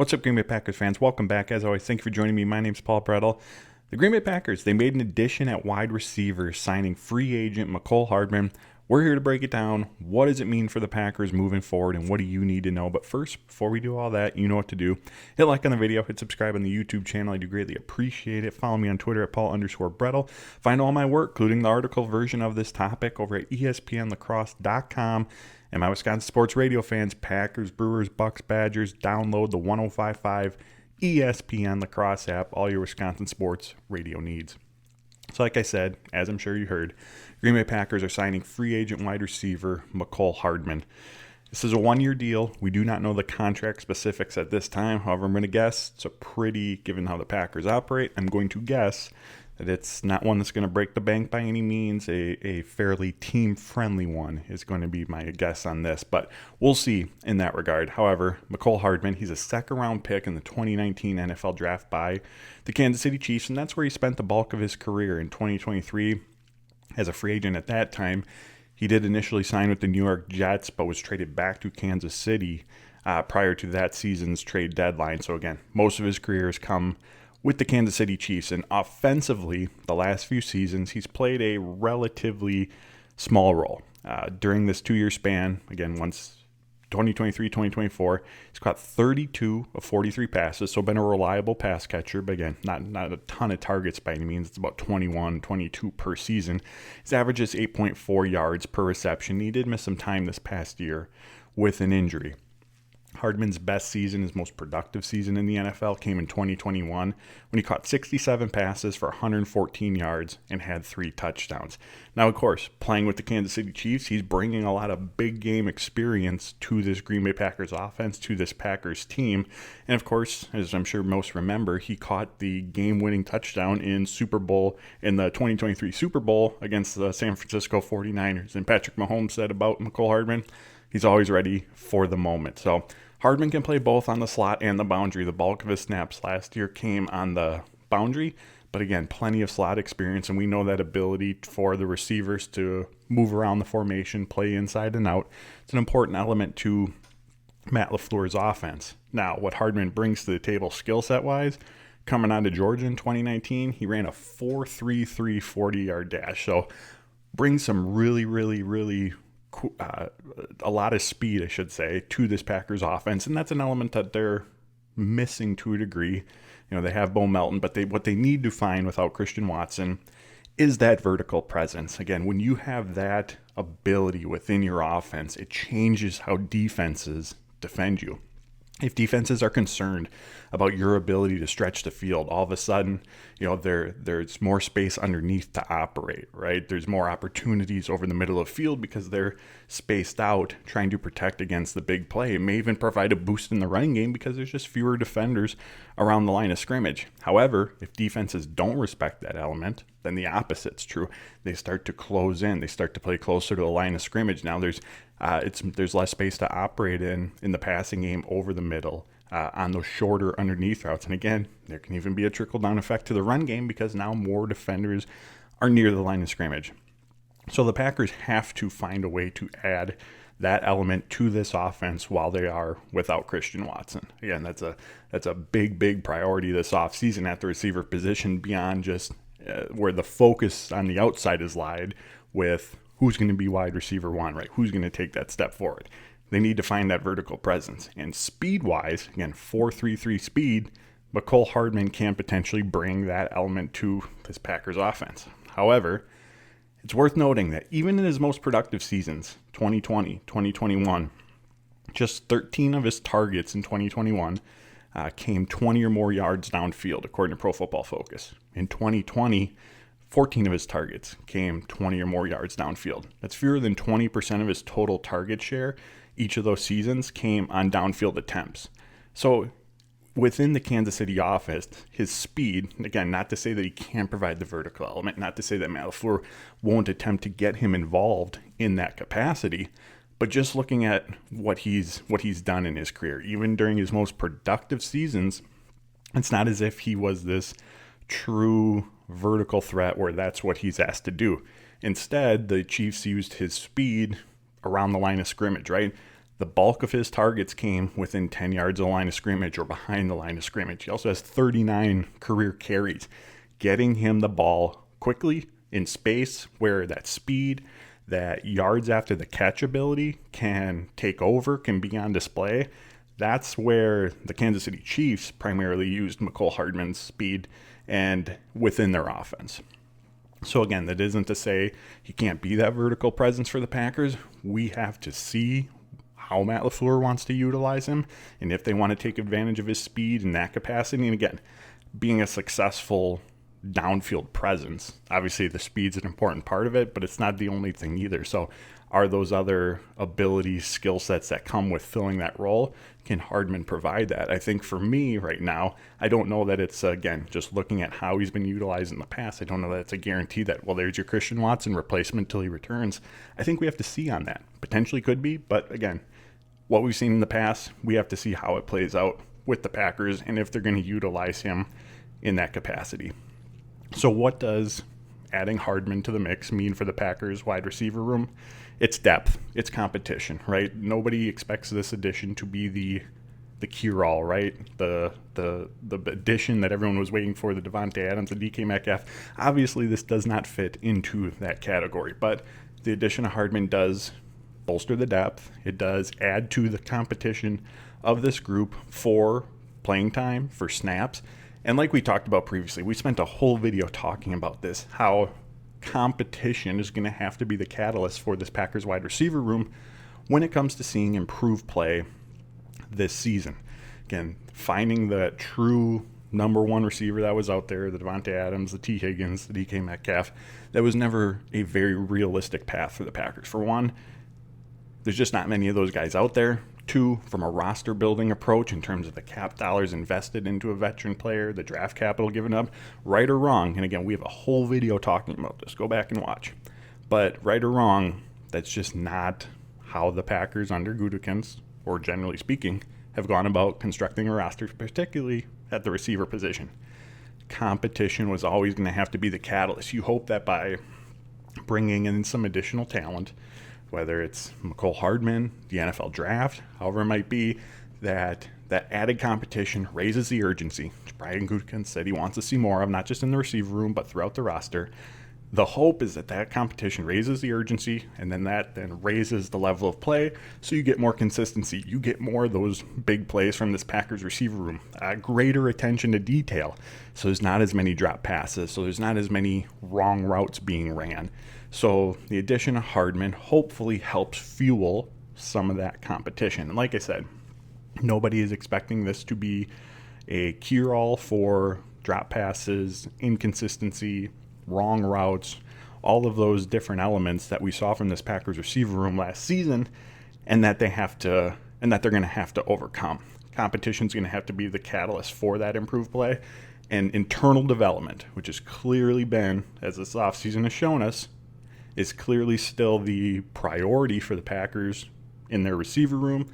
What's up, Green Bay Packers fans? Welcome back. As always, thank you for joining me. My name's Paul Brettel. The Green Bay Packers, they made an addition at wide receiver, signing free agent Mecole Hardman. We're here to break it down. What does it mean for the Packers moving forward, and what do you need to know? But first, before we do all that, you know what to do. Hit like on the video, hit subscribe on the YouTube channel. I do greatly appreciate it. Follow me on Twitter at Paul_Brettel. Find all my work, including the article version of this topic, over at ESPNlacrosse.com. And my Wisconsin sports radio fans, Packers, Brewers, Bucks, Badgers, download the 105.5 ESPN Lacrosse app, all your Wisconsin sports radio needs. So like I said, as I'm sure you heard, Green Bay Packers are signing free agent wide receiver Mecole Hardman. This is a one-year deal. We do not know the contract specifics at this time. However, I'm going to guess it's a pretty, given how the Packers operate, I'm going to guess that it's not one that's going to break the bank by any means. A fairly team-friendly one is going to be my guess on this, but we'll see in that regard. However, Mecole Hardman, he's a second-round pick in the 2019 NFL Draft by the Kansas City Chiefs, and that's where he spent the bulk of his career in 2023 as a free agent at that time. He did initially sign with the New York Jets, but was traded back to Kansas City prior to that season's trade deadline. So again, most of his career has come with the Kansas City Chiefs, and offensively, the last few seasons, he's played a relatively small role. During this 2-year span, again, once 2023-2024, he's caught 32 of 43 passes, so been a reliable pass catcher, but again, not a ton of targets by any means. It's about 21, 22 per season. His average is 8.4 yards per reception. He did miss some time this past year with an injury. Hardman's best season, his most productive season in the NFL, came in 2021 when he caught 67 passes for 114 yards and had 3 touchdowns. Now, of course, playing with the Kansas City Chiefs, he's bringing a lot of big game experience to this Green Bay Packers offense, to this Packers team. And of course, as I'm sure most remember, he caught the game-winning touchdown in the 2023 Super Bowl against the San Francisco 49ers. And Patrick Mahomes said about Mecole Hardman, he's always ready for the moment. So Hardman can play both on the slot and the boundary. The bulk of his snaps last year came on the boundary, but again, plenty of slot experience, and we know that ability for the receivers to move around the formation, play inside and out. It's an important element to Matt LaFleur's offense. Now, what Hardman brings to the table skill set-wise, coming on to Georgia in 2019, he ran a 4.33 40-yard dash, so brings some really a lot of speed, I should say, to this Packers offense, and that's an element that they're missing to a degree. You know, they have Bo Melton, but what they need to find without Christian Watson is that vertical presence. Again, when you have that ability within your offense, it changes how defenses defend you. If defenses are concerned about your ability to stretch the field, all of a sudden, you know, there's more space underneath to operate, right? There's more opportunities over the middle of the field because they're spaced out trying to protect against the big play. It may even provide a boost in the running game because there's just fewer defenders around the line of scrimmage. However, if defenses don't respect that element, then the opposite's true. They start to close in. They start to play closer to the line of scrimmage. Now there's less space to operate in the passing game over the middle on those shorter underneath routes. And again, there can even be a trickle-down effect to the run game because now more defenders are near the line of scrimmage. So the Packers have to find a way to add that element to this offense while they are without Christian Watson. Again, that's a big priority this offseason at the receiver position beyond just where the focus on the outside is lied with who's going to be wide receiver one, right? Who's going to take that step forward? They need to find that vertical presence. And speed-wise, again, 4.33 speed, Mecole Hardman can potentially bring that element to this Packers offense. However, it's worth noting that even in his most productive seasons, 2020, 2021, just 13 of his targets in 2021 came 20 or more yards downfield, according to Pro Football Focus. In 2020, 14 of his targets came 20 or more yards downfield. That's fewer than 20% of his total target share. Each of those seasons came on downfield attempts. So within the Kansas City offense, his speed, again, not to say that he can't provide the vertical element, not to say that Matt LaFleur won't attempt to get him involved in that capacity, but just looking at what he's done in his career, even during his most productive seasons, it's not as if he was this true vertical threat where that's what he's asked to do. Instead, the Chiefs used his speed around the line of scrimmage, right? The bulk of his targets came within 10 yards of the line of scrimmage or behind the line of scrimmage. He also has 39 career carries. Getting him the ball quickly in space where that speed, that yards after the catch ability can take over, can be on display. That's where the Kansas City Chiefs primarily used Mecole Hardman's speed and within their offense. So again, that isn't to say he can't be that vertical presence for the Packers. We have to see how Matt LaFleur wants to utilize him and if they want to take advantage of his speed in that capacity. And again, being a successful downfield presence, obviously the speed's an important part of it, but it's not the only thing either. So are those other abilities, skill sets that come with filling that role? Can Hardman provide that? I think for me right now, I don't know that it's, again, just looking at how he's been utilized in the past, I don't know that it's a guarantee that, well, there's your Christian Watson replacement till he returns. I think we have to see on that. Potentially could be, but again, what we've seen in the past, we have to see how it plays out with the Packers and if they're going to utilize him in that capacity. So what does adding Hardman to the mix mean for the Packers wide receiver room? It's depth, it's competition, right? Nobody expects this addition to be the cure-all, right? The addition that everyone was waiting for, the Davante Adams, the DK Metcalf. Obviously, this does not fit into that category, but the addition of Hardman does bolster the depth. It does add to the competition of this group for playing time, for snaps. And like we talked about previously, we spent a whole video talking about this, how competition is going to have to be the catalyst for this Packers wide receiver room when it comes to seeing improved play this season. Again, finding the true number one receiver that was out there, the Davante Adams, the T. Higgins, the DK Metcalf, that was never a very realistic path for the Packers. For one, there's just not many of those guys out there. Two, from a roster building approach in terms of the cap dollars invested into a veteran player, the draft capital given up, right or wrong, and again, we have a whole video talking about this. Go back and watch. But right or wrong, that's just not how the Packers under Gutekunst, or generally speaking, have gone about constructing a roster, particularly at the receiver position. Competition was always going to have to be the catalyst. You hope that by bringing in some additional talent, whether it's Mecole Hardman, the NFL draft, however it might be, that added competition raises the urgency, which Brian Gutekunst said he wants to see more of, not just in the receiver room, but throughout the roster. The hope is that competition raises the urgency, and then that raises the level of play, so you get more consistency. You get more of those big plays from this Packers receiver room, greater attention to detail, so there's not as many drop passes, so there's not as many wrong routes being ran. So the addition of Hardman hopefully helps fuel some of that competition. And like I said, nobody is expecting this to be a cure-all for drop passes, inconsistency, wrong routes, all of those different elements that we saw from this Packers receiver room last season, and that they're going to have to overcome. Competition's going to have to be the catalyst for that improved play, and internal development, which has clearly been, as this offseason has shown us, is clearly still the priority for the Packers in their receiver room,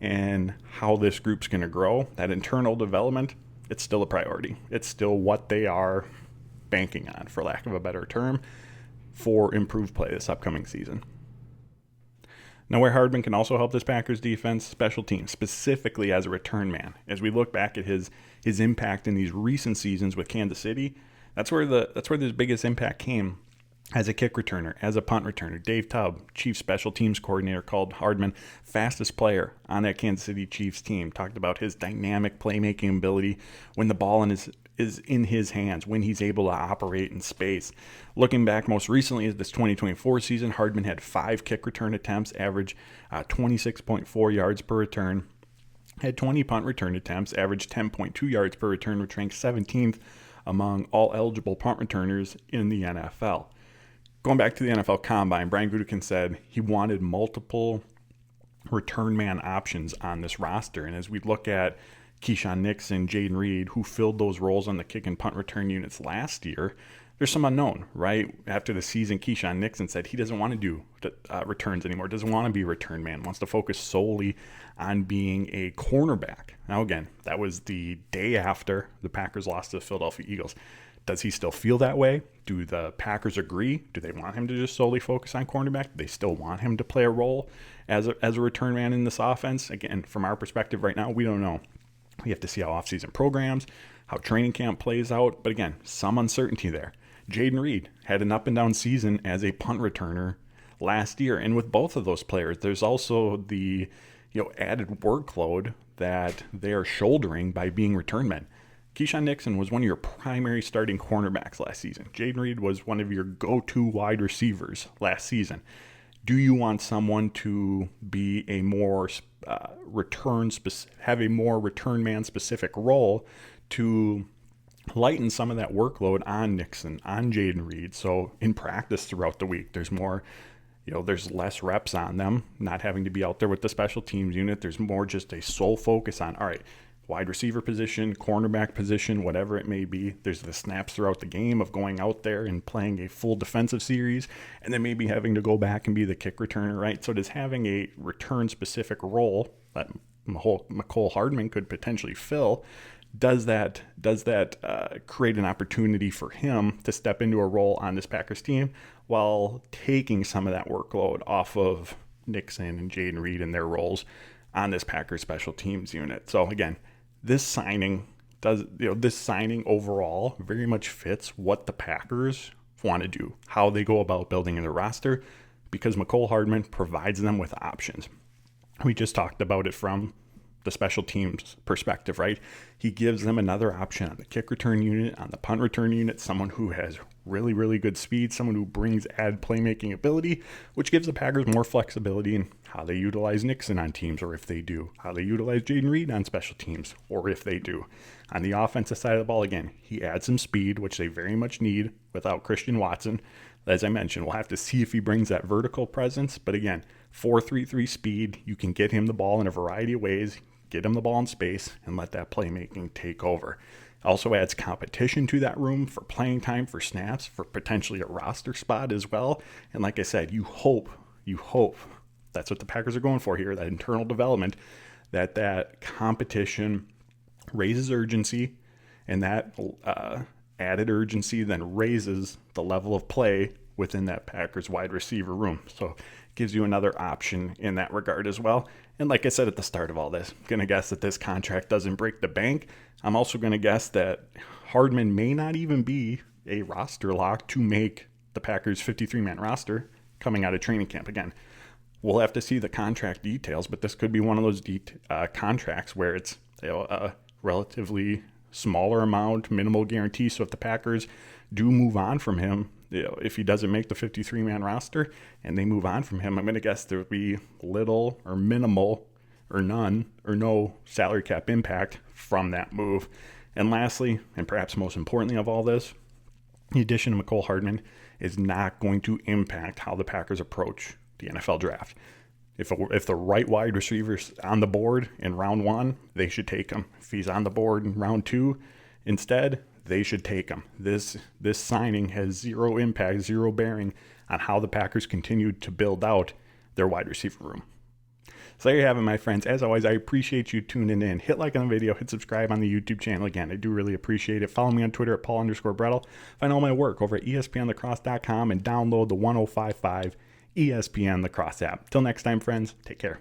and how this group's going to grow. That internal development, it's still a priority. It's still what they are banking on, for lack of a better term, for improved play this upcoming season. Now, where Hardman can also help this Packers defense, special teams, specifically as a return man. As we look back at his impact in these recent seasons with Kansas City, that's where his biggest impact came. As a kick returner, as a punt returner, Dave Tubb, Chiefs special teams coordinator, called Hardman fastest player on that Kansas City Chiefs team. Talked about his dynamic playmaking ability when the ball is in his hands, when he's able to operate in space. Looking back most recently at this 2024 season, Hardman had 5 kick return attempts, average 26.4 yards per return. Had 20 punt return attempts, averaged 10.2 yards per return, which ranked 17th among all eligible punt returners in the NFL. Going back to the NFL Combine, Brian Gutekunst said he wanted multiple return man options on this roster. And as we look at Keyshawn Nixon, Jaden Reed, who filled those roles on the kick and punt return units last year, there's some unknown, right? After the season, Keyshawn Nixon said he doesn't want to do returns anymore, doesn't want to be a return man, wants to focus solely on being a cornerback. Now, again, that was the day after the Packers lost to the Philadelphia Eagles. Does he still feel that way? Do the Packers agree? Do they want him to just solely focus on cornerback? Do they still want him to play a role as a return man in this offense? Again, from our perspective right now, we don't know. We have to see how offseason programs, how training camp plays out. But again, some uncertainty there. Jaden Reed had an up and down season as a punt returner last year. And with both of those players, there's also the added workload that they are shouldering by being return men. Keyshawn Nixon was one of your primary starting cornerbacks last season. Jaden Reed was one of your go-to wide receivers last season. Do you want someone to be a more have a more return man specific role to lighten some of that workload on Nixon, on Jaden Reed? So in practice throughout the week, there's more, there's less reps on them, not having to be out there with the special teams unit. There's more just a sole focus on, all right, wide receiver position, cornerback position, whatever it may be. There's the snaps throughout the game of going out there and playing a full defensive series, and then maybe having to go back and be the kick returner, right? So does having a return-specific role that Mecole Hardman could potentially fill, does that create an opportunity for him to step into a role on this Packers team while taking some of that workload off of Nixon and Jaden Reed and their roles on this Packers special teams unit? So again, this signing overall very much fits what the Packers want to do, how they go about building their roster, because Mecole Hardman provides them with options. We just talked about it from the special teams perspective, right? He gives them another option on the kick return unit, on the punt return unit, someone who has really, really good speed, someone who brings added playmaking ability, which gives the Packers more flexibility in how they utilize Nixon on teams, or if they do, how they utilize Jaden Reed on special teams, or if they do. On the offensive side of the ball, again, he adds some speed, which they very much need without Christian Watson. As I mentioned, we'll have to see if he brings that vertical presence, but again, 4.33 speed, you can get him the ball in a variety of ways, get him the ball in space, and let that playmaking take over. Also adds competition to that room for playing time, for snaps, for potentially a roster spot as well. And like I said, you hope that's what the Packers are going for here, that internal development, that competition raises urgency, and that added urgency then raises the level of play within that Packers wide receiver room. So it gives you another option in that regard as well. And like I said at the start of all this, I'm going to guess that this contract doesn't break the bank. I'm also going to guess that Hardman may not even be a roster lock to make the Packers 53-man roster coming out of training camp. Again, we'll have to see the contract details, but this could be one of those contracts where it's a relatively smaller amount, minimal guarantee. So if the Packers do move on from him, if he doesn't make the 53-man roster and they move on from him, I'm going to guess there would be little or minimal or none or no salary cap impact from that move. And lastly, and perhaps most importantly of all this, the addition of Mecole Hardman is not going to impact how the Packers approach the NFL draft. If the right wide receiver's on the board in round 1, they should take him. If he's on the board in round 2 instead, they should take him. This signing has zero impact, zero bearing on how the Packers continue to build out their wide receiver room. So there you have it, my friends. As always, I appreciate you tuning in. Hit like on the video, hit subscribe on the YouTube channel. Again, I do really appreciate it. Follow me on Twitter at Paul_Brettel. Find all my work over at ESPNLacrosse.com and download the 1055 ESPN Lacrosse app. Till next time, friends, take care.